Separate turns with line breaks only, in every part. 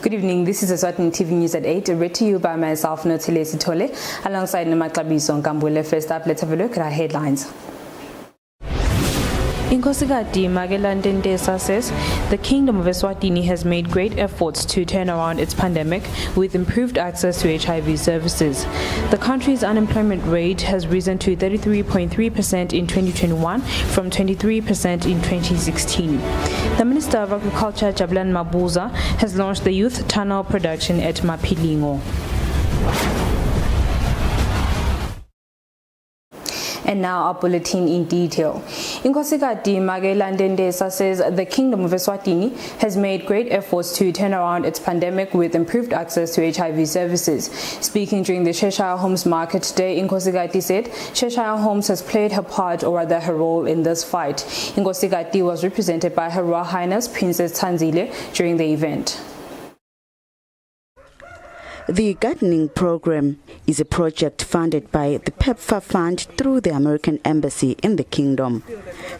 Good evening, this is Eswatini TV News at 8, read to you by myself, Notile Sitole, alongside Namaklabiso Nkambule. First up, let's have a look at our headlines. Inkosikati Magellan Ndendesa says the Kingdom of Eswatini has made great efforts to turn around its pandemic with improved access to HIV services. The country's unemployment rate has risen to 33.3% in 2021 from 23% in 2016. The Minister of Agriculture, Jabulani Mabuza, has launched the youth tunnel production at Mapilingo. And now our bulletin in detail. Inkosikati Magellan Ndendesa says the Kingdom of Eswatini has made great efforts to turn around its pandemic with improved access to HIV services. Speaking during the Cheshire Homes Market today, Inkosikati said Cheshire Homes has played her part, or rather her role, in this fight. Inkosikati was represented by Her Royal Highness Princess Tanzile during the event.
The gardening program is a project funded by the PEPFAR Fund through the American Embassy in the Kingdom.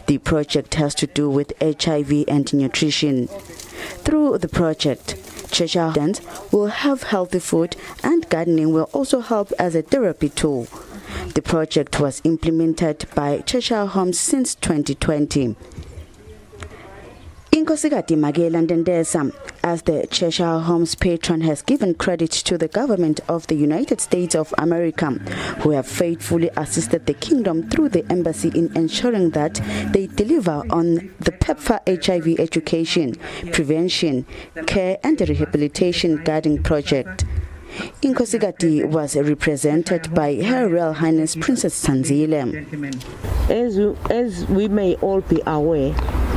The project has to do with HIV and nutrition. Through the project, Cheshire residents will have healthy food, and gardening will also help as a therapy tool. The project was implemented by Cheshire Homes since 2020. Inkosikati Magellan Ndendesa, as the Cheshire Homes patron, has given credit to the government of the United States of America, who have faithfully assisted the Kingdom through the embassy in ensuring that they deliver on the PEPFAR HIV education, prevention, care and rehabilitation gardening project. Inkosikati was represented by Her Royal Highness Princess Tanzile.
As we may all be aware,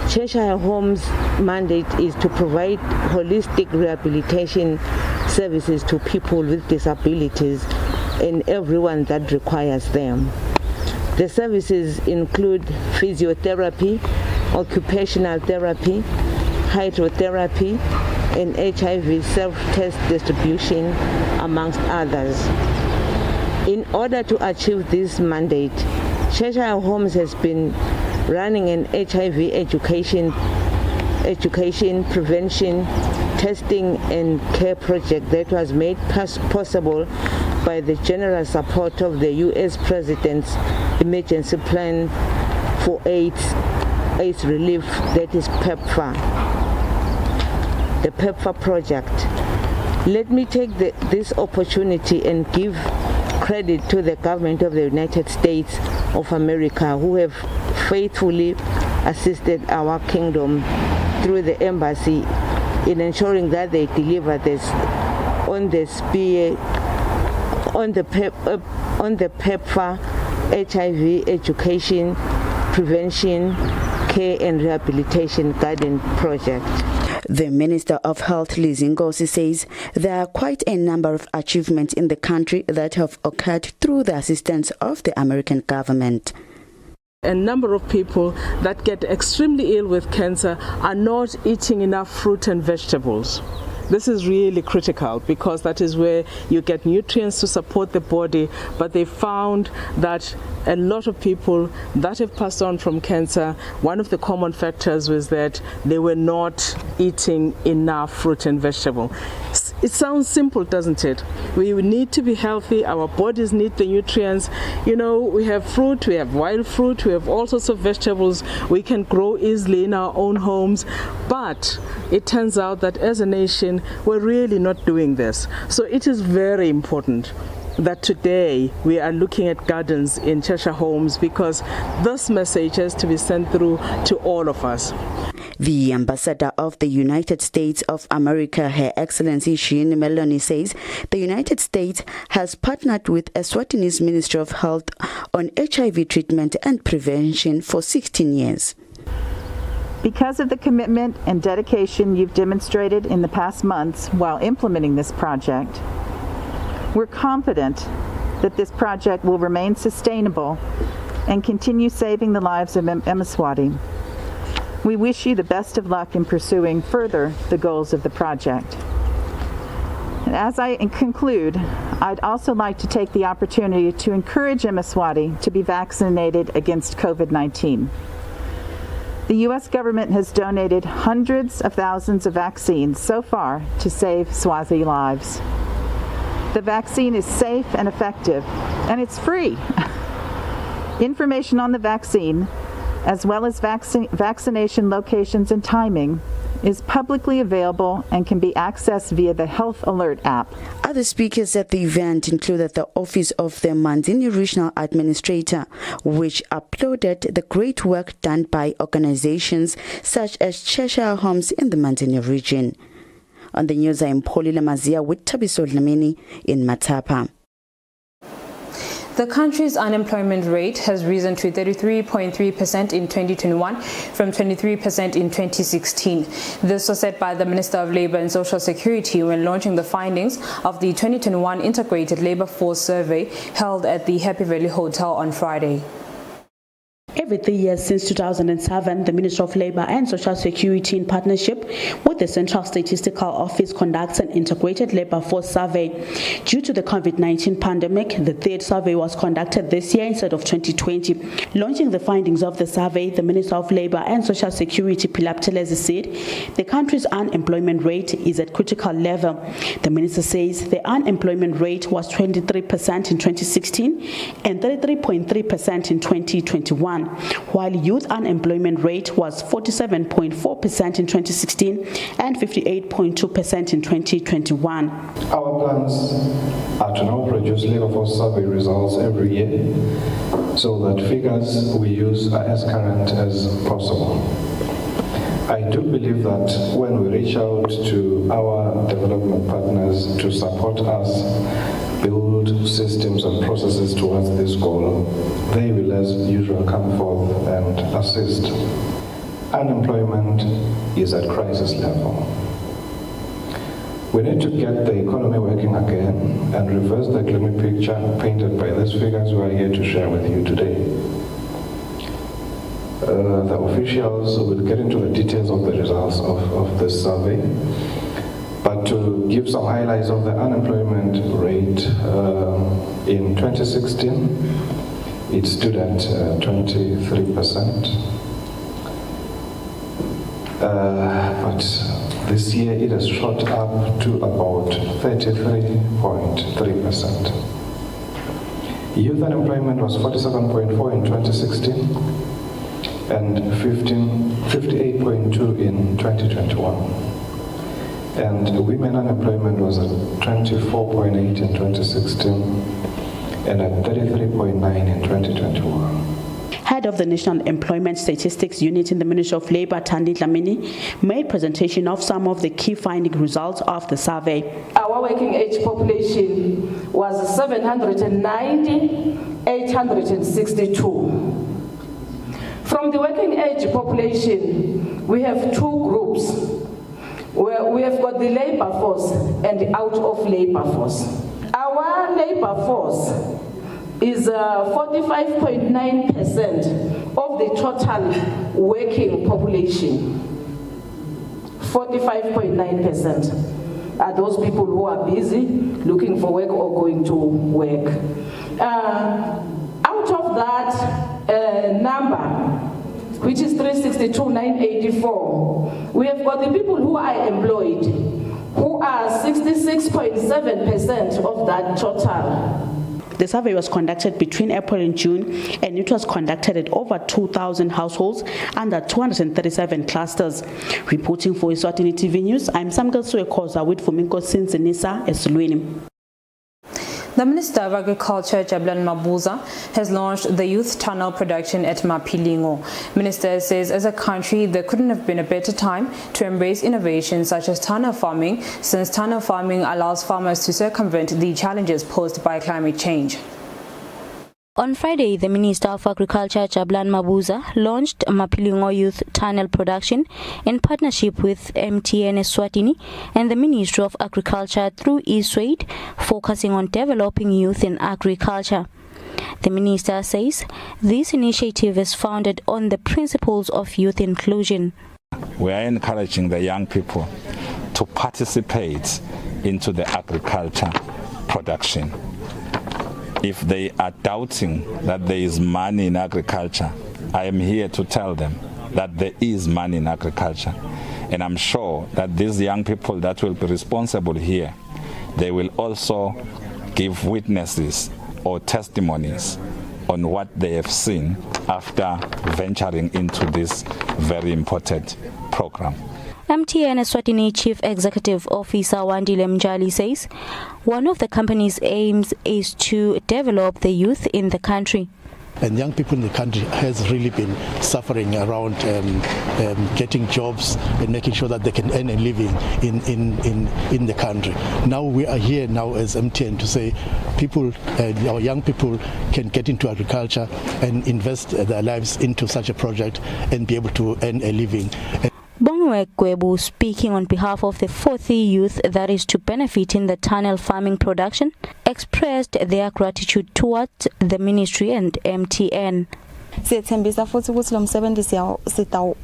Cheshire Homes' mandate is to provide holistic rehabilitation services to people with disabilities and everyone that requires them. The services include physiotherapy, occupational therapy, hydrotherapy, and HIV self-test distribution, amongst others. In order to achieve this mandate, Cheshire Homes has been running an HIV education, prevention, testing and care project that was made possible by the general support of the U.S. President's Emergency Plan for AIDS Relief, that is PEPFAR, the PEPFAR project. Let me take this opportunity and give credit to the government of the United States of America, who have faithfully assisted our Kingdom through the embassy in ensuring that they deliver this on the PEPFAR HIV education, prevention, care and rehabilitation garden project.
The Minister of Health, Liz Ngosi, says there are quite a number of achievements in the country that have occurred through the assistance of the American government.
A number of people that get extremely ill with cancer are not eating enough fruit and vegetables. This is really critical because that is where you get nutrients to support the body, but they found that a lot of people that have passed on from cancer, one of the common factors was that they were not eating enough fruit and vegetable. It sounds simple, doesn't it? We need to be healthy, our bodies need the nutrients. You know, we have fruit, we have wild fruit, we have all sorts of vegetables we can grow easily in our own homes, but it turns out that as a nation, we're really not doing this. So it is very important that today we are looking at gardens in Cheshire Homes, because this message has to be sent through to all of us.
The Ambassador of the United States of America, Her Excellency Jean Meloni, says the United States has partnered with Eswatini's Ministry of Health on HIV treatment and prevention for 16 years.
Because of the commitment and dedication you've demonstrated in the past months while implementing this project, we're confident that this project will remain sustainable and continue saving the lives of Emeswati. We wish you the best of luck in pursuing further the goals of the project. And as I conclude, I'd also like to take the opportunity to encourage Emeswati to be vaccinated against COVID-19. The U.S. government has donated hundreds of thousands of vaccines so far to save Swazi lives. The vaccine is safe and effective, and it's free. Information on the vaccine, as well as vaccination locations and timing, is publicly available and can be accessed via the Health Alert app.
Other speakers at the event included the Office of the Manzini Regional Administrator, which applauded the great work done by organizations such as Cheshire Homes in the Manzini region. On the news, I am Paulina Mazia with Tabiso Dlamini in Matapa.
The country's unemployment rate has risen to 33.3% in 2021 from 23% in 2016. This was said by the Minister of Labour and Social Security when launching the findings of the 2021 Integrated Labour Force Survey held at the Happy Valley Hotel on Friday.
Every 3 years since 2007, the Ministry of Labour and Social Security, in partnership with the Central Statistical Office, conducts an integrated labour force survey. Due to the COVID-19 pandemic, the third survey was conducted this year instead of 2020. Launching the findings of the survey, the Minister of Labour and Social Security, Philip Telezi, said the country's unemployment rate is at critical level. The Minister says the unemployment rate was 23% in 2016 and 33.3% in 2021. While youth unemployment rate was 47.4% in 2016 and 58.2% in 2021.
Our plans are to now produce labour force survey results every year so that figures we use are as current as possible. I do believe that when we reach out to our development partners to support us build systems and processes towards this goal, they will as usual come forth and assist. Unemployment is at crisis level. We need to get the economy working again and reverse the gloomy picture painted by these figures we are here to share with you today. The officials will get into the details of the results of this survey. But to give some highlights of the unemployment rate, in 2016, it stood at 23%. But this year it has shot up to about 33.3%. Youth unemployment was 47.4 in 2016 and 58.2 in 2021. And women unemployment was at 24.8 in 2016 and at 33.9 in 2021.
Head of the National Employment Statistics Unit in the Ministry of Labour, Thandi Dlamini, made presentation of some of the key finding results of the survey.
Our working age population was 790,862. From the working age population, we have two groups. We have got the labor force and the out of labor force. Our labor force is 45.9% of the total working population. 45.9% are those people who are busy looking for work or going to work. Out of that number, which is 362,984, we have got the people who are employed, who are 66.7% of that total.
The survey was conducted between April and June, and it was conducted at over 2,000 households under 237 clusters. Reporting for Eswatini TV News, I'm Samgal Suekoza with Fuminko Sinzinisa Esulwini.
The Minister of Agriculture, Jabulani Mabuza, has launched the youth tunnel production at Mapilingo. Minister says as a country there couldn't have been a better time to embrace innovations such as tunnel farming, since tunnel farming allows farmers to circumvent the challenges posed by climate change.
On Friday, the Minister of Agriculture, Jabulani Mabuza, launched Mapilingo Youth Tunnel Production in partnership with MTN Eswatini and the Ministry of Agriculture through eSwade, focusing on developing youth in agriculture. The Minister says this initiative is founded on the principles of youth inclusion.
We are encouraging the young people to participate into the agriculture production. If they are doubting that there is money in agriculture, I am here to tell them that there is money in agriculture. And I'm sure that these young people that will be responsible here, they will also give witnesses or testimonies on what they have seen after venturing into this very important program.
MTN Eswatini Chief Executive Officer Wandile Mjali says one of the company's aims is to develop the youth in the country.
And young people in the country has really been suffering around getting jobs and making sure that they can earn a living in the country. Now we are here now as MTN to say people, our young people can get into agriculture and invest their lives into such a project and be able to earn a living.
Bongwe Kwebu, speaking on behalf of the 40 youth that is to benefit in the tunnel farming production, expressed their gratitude towards the ministry and MTN.
Siyethembisa futhi ukuthi lo msebenzi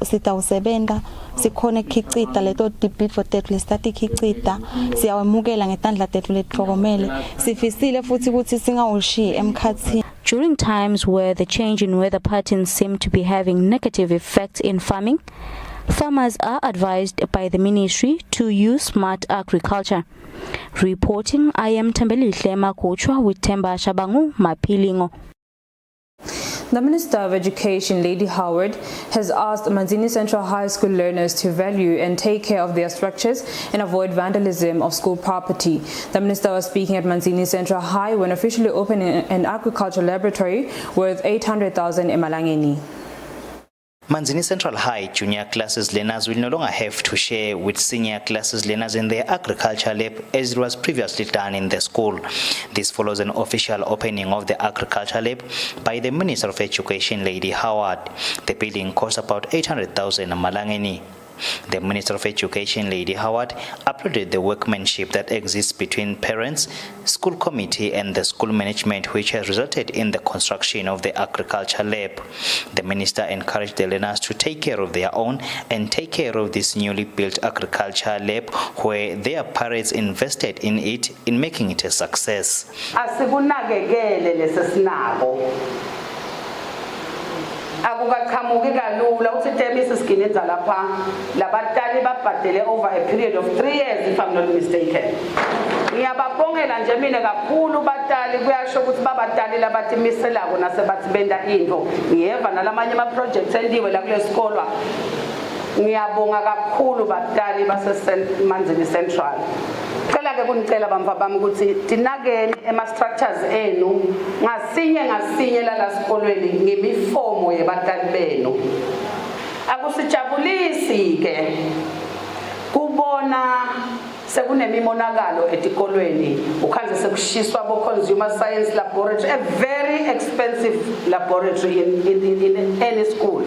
sitawusebenta sikhona ukukhicita leto tibhidvo tethu lesitati khicita siyawemukela ngetandla tethu lethokomele sifisile futhi ukuthi singawushiyi emkhathini.
During times where the change in weather patterns seem to be having negative effects in farming, farmers are advised by the ministry to use smart agriculture. Reporting, I am Tembelihle Makochwa with Temba Shabangu Mapilingo.
The Minister of Education, Lady Howard, has asked Manzini Central High School learners to value and take care of their structures and avoid vandalism of school property. The Minister was speaking at Manzini Central High when officially opening an agricultural laboratory worth 800,000 emalangeni.
Manzini Central High junior classes learners will no longer have to share with senior classes learners in their agriculture lab as it was previously done in the school. This follows an official opening of the agriculture lab by the Minister of Education, Lady Howard. The building costs about 800,000 malangeni. The Minister of Education, Lady Howard, applauded the workmanship that exists between parents, school committee and the school management, which has resulted in the construction of the agriculture lab. The minister encouraged the learners to take care of their own and take care of this newly built agriculture lab where their parents invested in it in making it a success.
Akukaqhamuki kalula ukuthi Temisi Skinenza lapha labatali babhadele over a period of 3 years if I'm not mistaken. Ngiyababongela nje mina kakhulu batali kuyasho ukuthi babatali labatimiselako nasebathi benda into. Ngiyeva nalamanye ama projects endiwe la kule sikolo. Ngiyabonga kakhulu batali base Manzini Central. Cela ke kunicela bamva bami ukuthi tinakeni ema structures enu ngasinye la sikolweni ngemifomo yebatali benu. Akusijabulisi ke kubona sekunemimonakalo etikolweni ukhanze sekushiswa bo consumer science laboratory, a very expensive laboratory in any school.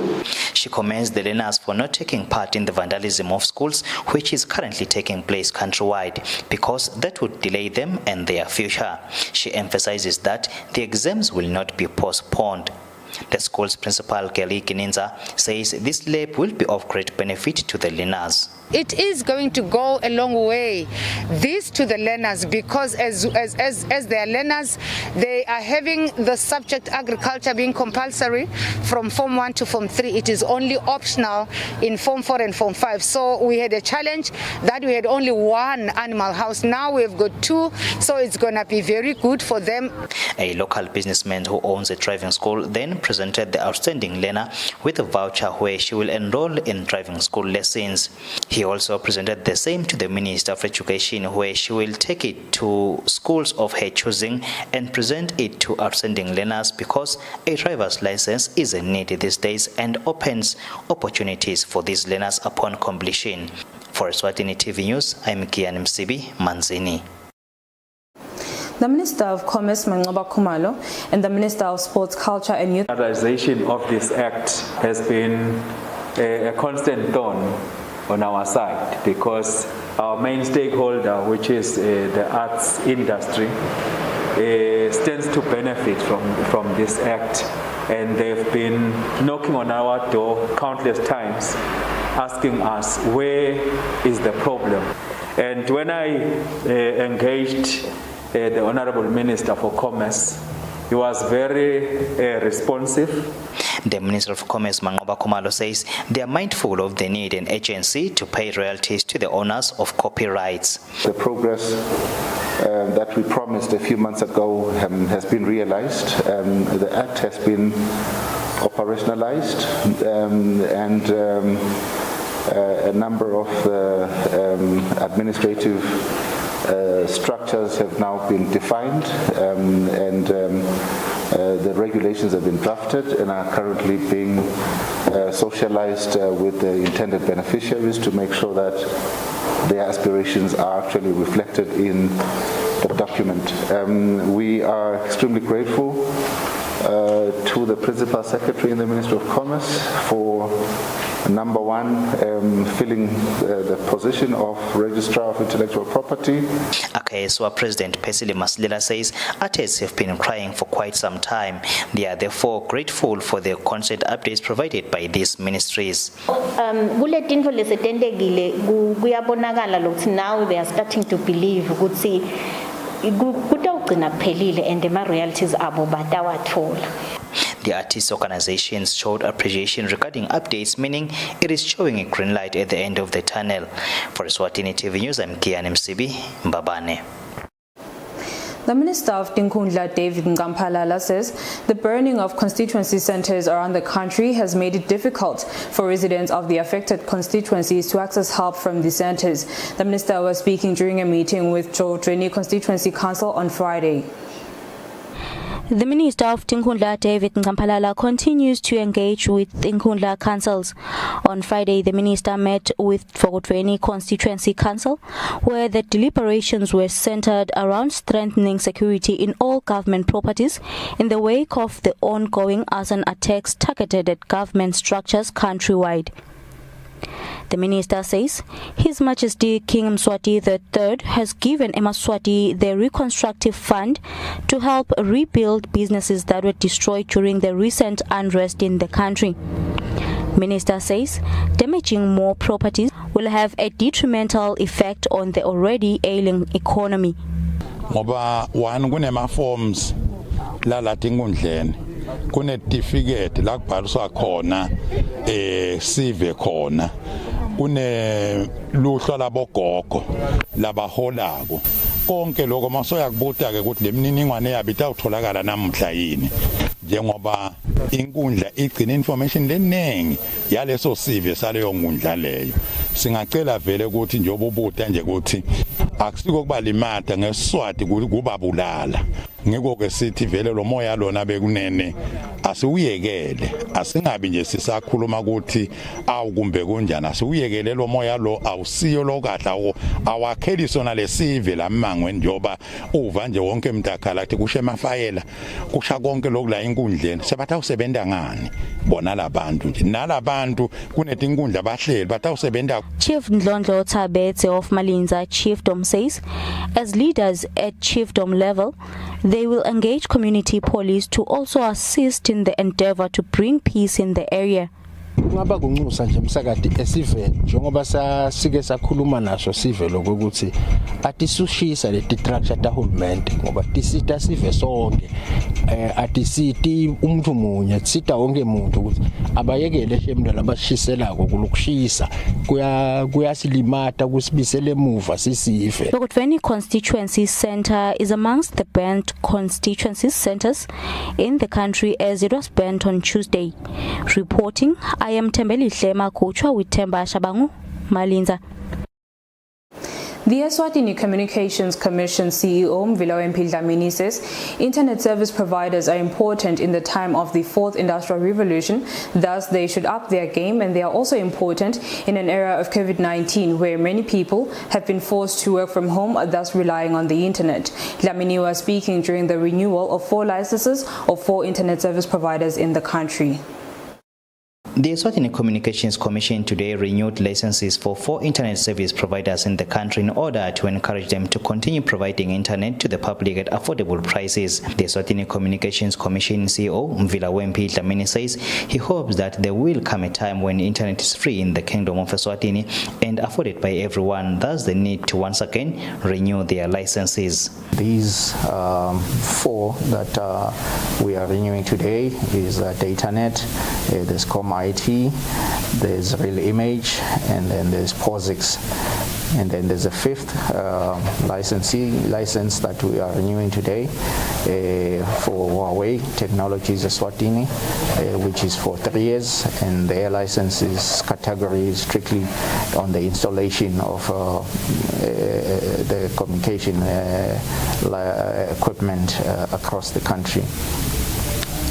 She commends the learners for not taking part in the vandalism of schools, which is currently taking place countrywide, because that would delay them and their future. She emphasizes that the exams will not be postponed. The school's principal, Kelly Kininza, says this lab will be of great benefit to the learners.
It is going to go a long way, this to the learners, because as they are learners, they are having the subject agriculture being compulsory from Form 1 to Form 3. It is only optional in Form 4 and Form 5. So we had a challenge that we had only one animal house. Now we've got 2, so it's going to be very good for them.
A local businessman who owns a driving school then presented the outstanding learner with a voucher where she will enroll in driving school lessons. He also presented the same to the Minister of Education, where she will take it to schools of her choosing and present it to outstanding learners, because a driver's license is a need these days and opens opportunities for these learners upon completion. For Eswatini TV News, I'm Kian Msibi, Manzini.
The Minister of Commerce, Mangoba Khumalo, and the Minister of Sports, Culture and Youth.
The realization of this act has been a constant thorn on our side, because our main stakeholder, which is the arts industry, stands to benefit from this act, and they've been knocking on our door countless times asking us where is the problem. And when I engaged the Honorable Minister for Commerce, he was very responsive.
The Minister of Commerce, Mangoba Khumalo, says they are mindful of the need and urgency to pay royalties to the owners of copyrights.
The progress that we promised a few months ago has been realized. The Act has been operationalized and a number of administrative structures have now been defined and the regulations have been drafted and are currently being socialized with the intended beneficiaries to make sure that their aspirations are actually reflected in the document. We are extremely grateful to the Principal Secretary in the Ministry of Commerce for number one, filling the position of Registrar of Intellectual Property.
ACAESWA President Phesile Masilela says artists have been crying for quite some time. They are therefore grateful for the constant updates provided by these ministries.
Kuletinto lesetentekile kuyabonakala lokuthi now they are starting to believe ukuthi kutawugcina kuphelile and ema royalties abo batawathola.
The artists' organizations showed appreciation regarding updates, meaning it is showing a green light at the end of the tunnel. For Eswatini TV News, I'm Kian MCB, Mbabane.
The Minister of Tinkhundla, David Nkampalala, says the burning of constituency centers around the country has made it difficult for residents of the affected constituencies to access help from the centers. The minister was speaking during a meeting with Chotweni Constituency Council on Friday.
The Minister of Tinkhundla, David Nkampalala, continues to engage with Tinkhundla councils. On Friday, the minister met with Chotweni Constituency Council, where the deliberations were centered around strengthening security in all government properties in the wake of the ongoing arson attacks targeted at government structures countrywide. The minister says His Majesty King Mswati III has given eMaSwati the Reconstructive Fund to help rebuild businesses that were destroyed during the recent unrest in the country. Minister says damaging more properties will have a detrimental effect on the already ailing economy.
Ngoba one kunema forms la Tinkhundleni kunetifiketi la kubhaliswa khona sive khona kune luhla labogogo labaholako konke lokho masoyakubuta ke ukuthi lemininingwane yabi itawutholakala namhla yini njengoba inkundla igcina information lenengi yaleso sive saleyo nkundla leyo singacela vele ukuthi njengoba ubuta nje ukuthi akusiko kuba limata ngeSiswati kuba bulala ngiko ke sithi vele lo moya lona bekunene asiuyekele asingabi nje sisakhuluma ukuthi awukumbe kunjani asiuyekele lo moya lo awusiyo lo kadla awakheli sona lesive lamangwe njoba uva nje wonke umntakhala athi kushe emafayela kusha konke lokula inkundleni sebathawusebenza ngani bona labantu nje nalabantu kunetinkundla bahleli bathawusebenza.
Chief Ndlondlo Thabetse of Malinza Chiefdom says as leaders at chiefdom level they will engage community police to also assist in the endeavor to bring peace in the area.
Kungaba kunxusa nje umsakade esivele njengoba sasike sakhuluma naso sive lokuthi atisushisa le structure tahulumende ngoba tisita sive sonke atisiti umuntu munye sita wonke umuntu ukuthi abayekele shemndla labashiselako kulukushisa kuyasilimata kusibisele emuva sisive.
The Chotweni Constituency Centre is amongst the banned constituency centres in the country as it was banned on Tuesday. Reporting, I am Tembelihle Makuchwa with Temba Shabangu, Malinza.
The Eswatini Communications Commission CEO Mvilaweni Dlamini says internet service providers are important in the time of the fourth industrial revolution, thus they should up their game, and they are also important in an era of COVID-19 where many people have been forced to work from home, thus relying on the internet. Dlamini was speaking during the renewal of 4 licenses of 4 internet service providers in the country.
The Eswatini Communications Commission today renewed licenses for 4 internet service providers in the country in order to encourage them to continue providing internet to the public at affordable prices. The Eswatini Communications Commission CEO Mvila Wempi Dlamini says he hopes that there will come a time when internet is free in the Kingdom of Eswatini and afforded by everyone, thus the need to once again renew their licenses.
These 4 that we are renewing today is Datanet, there's ComIT, there's Real Image, and then there's POSIX. And then there's a 5th license that we are renewing today for Huawei Technologies Eswatini, which is for 3 years, and their license is category strictly on the installation of the communication equipment across the country.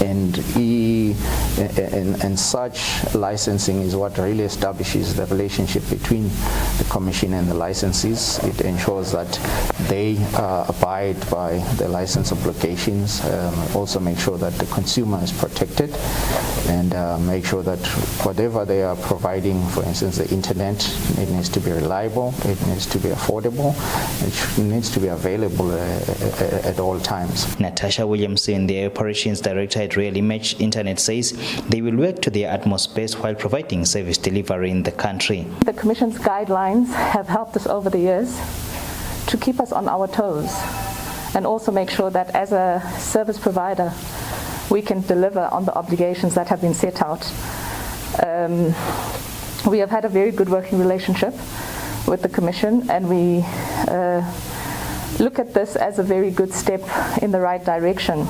And such licensing is what really establishes the relationship between the Commission and the licensees. It ensures that they abide by the license obligations, also make sure that the consumer is protected, and make sure that whatever they are providing, for instance, the internet, it needs to be reliable, it needs to be affordable, it needs to be available at all times.
Natasha Williamson, the Operations Director at Real Image Internet, says they will work to their utmost best while providing service delivery in the country.
The Commission's guidelines have helped us over the years to keep us on our toes and also make sure that as a service provider we can deliver on the obligations that have been set out. We have had a very good working relationship with the Commission, and we look at this as a very good step in the right direction.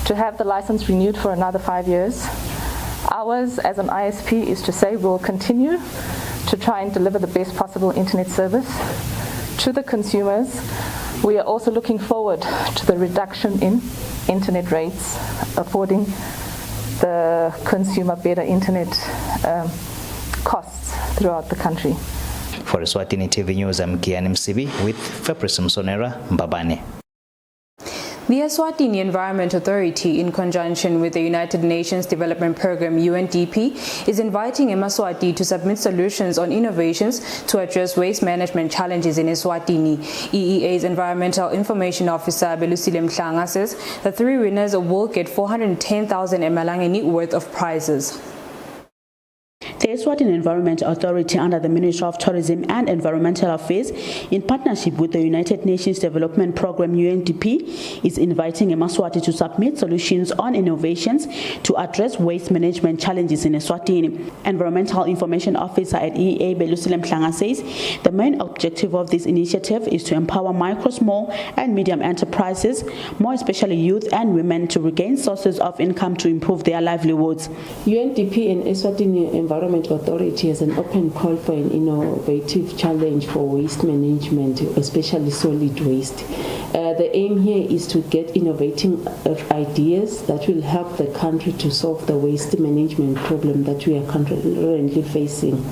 To have the license renewed for another 5 years. Ours as an ISP is to say we'll continue to try and deliver the best possible internet service to the consumers. We are also looking forward to the reduction in internet rates, affording the consumer better internet costs throughout the country.
For Eswatini TV News, I'm Kian Msibi with Fabrice Msonera, Mbabane.
The Eswatini Environment Authority, in conjunction with the United Nations Development Programme UNDP, is inviting Eswatini to submit solutions on innovations to address waste management challenges in Eswatini. EEA's Environmental Information Officer Belusile Mhlanga says the 3 winners will get 410,000 emalangeni worth of prizes.
The Eswatini Environment Authority, under the Ministry of Tourism and Environmental Affairs, in partnership with the United Nations Development Programme UNDP, is inviting Eswatini to submit solutions on innovations to address waste management challenges in Eswatini. Environmental Information Officer at EEA Belusile Mhlanga says the main objective of this initiative is to empower micro, small and medium enterprises, more especially youth and women, to regain sources of income to improve their livelihoods.
UNDP and Eswatini Environment Authority has an open call for an innovative challenge for waste management, especially solid waste. The aim here is to get innovating ideas that will help the country to solve the waste management problem that we are currently facing.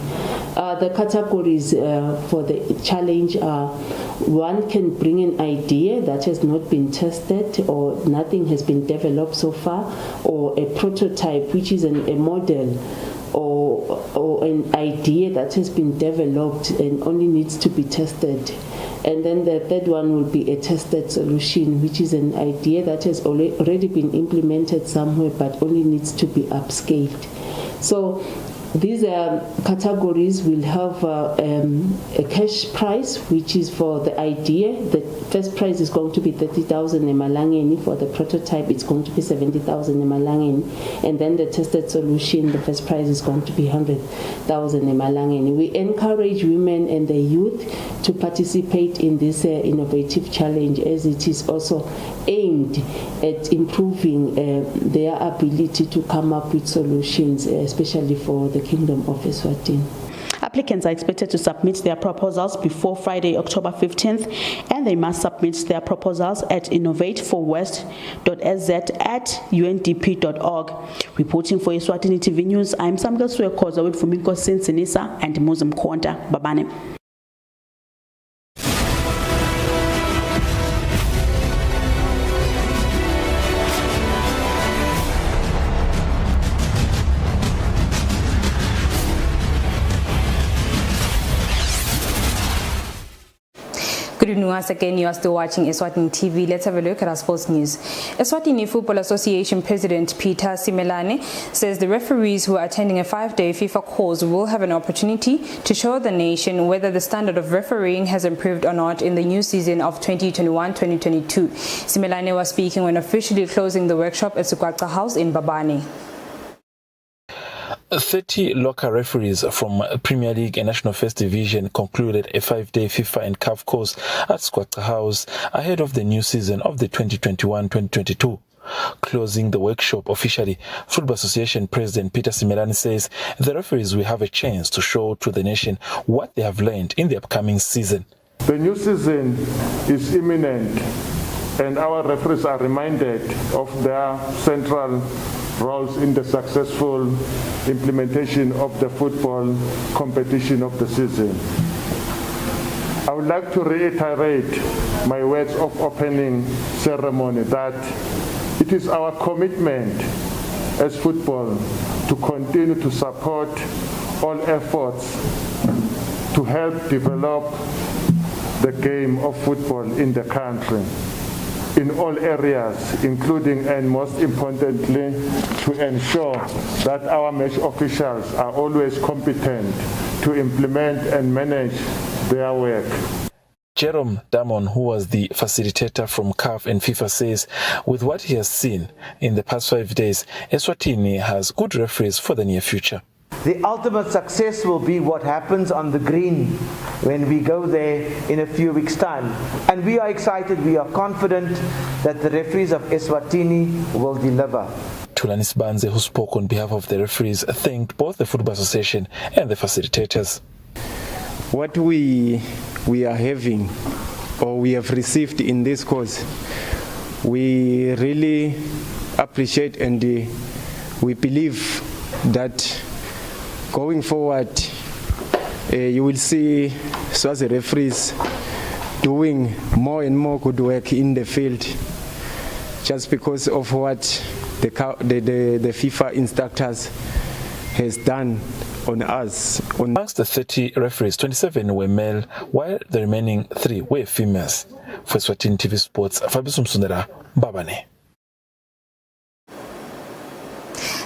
The categories for the challenge are: one can bring an idea that has not been tested or nothing has been developed so far, or a prototype, which is a model or an idea that has been developed and only needs to be tested. And then the third one will be a tested solution, which is an idea that has already been implemented somewhere but only needs to be upscaled. So these categories will have a cash prize, which is for the idea. The first prize is going to be 30,000 emalangeni. For the prototype, it's going to be 70,000 emalangeni. And then the tested solution, the first prize is going to be 100,000 emalangeni. We encourage women and the youth to participate in this innovative challenge, as it is also aimed at improving their ability to come up with solutions, especially for the Kingdom of Eswatini.
Applicants are expected to submit their proposals before Friday, October 15th, and they must submit their proposals at innovateforwest.sz@undp.org. Reporting for Eswatini TV News, I'm Samga Suekoza with Fumiko Sinsinisa and Muzum Konta. Babane.
Good evening once again. You are still watching Eswatini TV. Let's have a look at our sports news. Eswatini Football Association President Peter Simelane says the referees who are attending a 5-day FIFA course will have an opportunity to show the nation whether the standard of refereeing has improved or not in the new season of 2021-2022. Simelane was speaking when officially closing the workshop at Sukwakta House in Babane.
30 local referees from Premier League and National First Division concluded a 5-day FIFA and CAF course at Sukwakta House ahead of the new season of the 2021-2022. Closing the workshop officially, Football Association President Peter Simelane says the referees will have a chance to show to the nation what they have learned in the upcoming season.
The new season is imminent, and our referees are reminded of their central roles in the successful implementation of the football competition of the season. I would like to reiterate my words of opening ceremony that it is our commitment as football to continue to support all efforts to help develop the game of football in the country, in all areas, including and most importantly, to ensure that our match officials are always competent to implement and manage their work.
Jerome Damon, who was the facilitator from CAF and FIFA, says with what he has seen in the past 5 days, Eswatini has good referees for the near future.
The ultimate success will be what happens on the green when we go there in a few weeks' time. And we are excited, we are confident that the referees of Eswatini will deliver.
Thulani Sbanze, who spoke on behalf of the referees, thanked both the Football Association and the facilitators.
What we are having, or we have received in this course, we really appreciate, and we believe that going forward, you will see Swazi referees doing more and more good work in the field, just because of what the FIFA instructors has done on us.
Amongst the 30 referees, 27 were male, while the remaining 3 were females. For Eswatini TV Sports, Fabrice Msundera, Babane.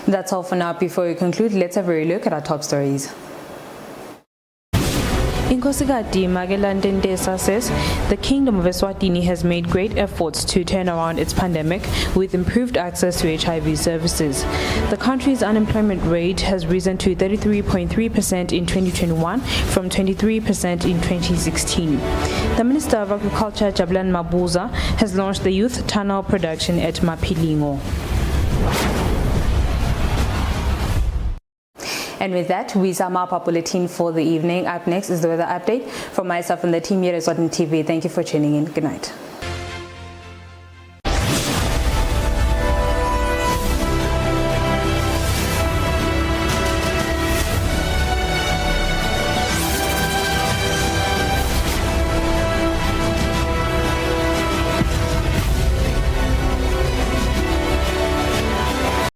That's all for now. Before we conclude, let's have a look at our top stories. Inkosikati Magelantendesa says the Kingdom of Eswatini has made great efforts to turn around its pandemic with improved access to HIV services. The country's unemployment rate has risen to 33.3% in 2021 from 23% in 2016. The Minister of Agriculture, Jabulani Mabuza, has launched the youth tunnel production at Mapilingo. And with that, we sum up our bulletin for the evening. Up next is the weather update. From myself and the team here at Eswatini TV, thank you for tuning in. Good night.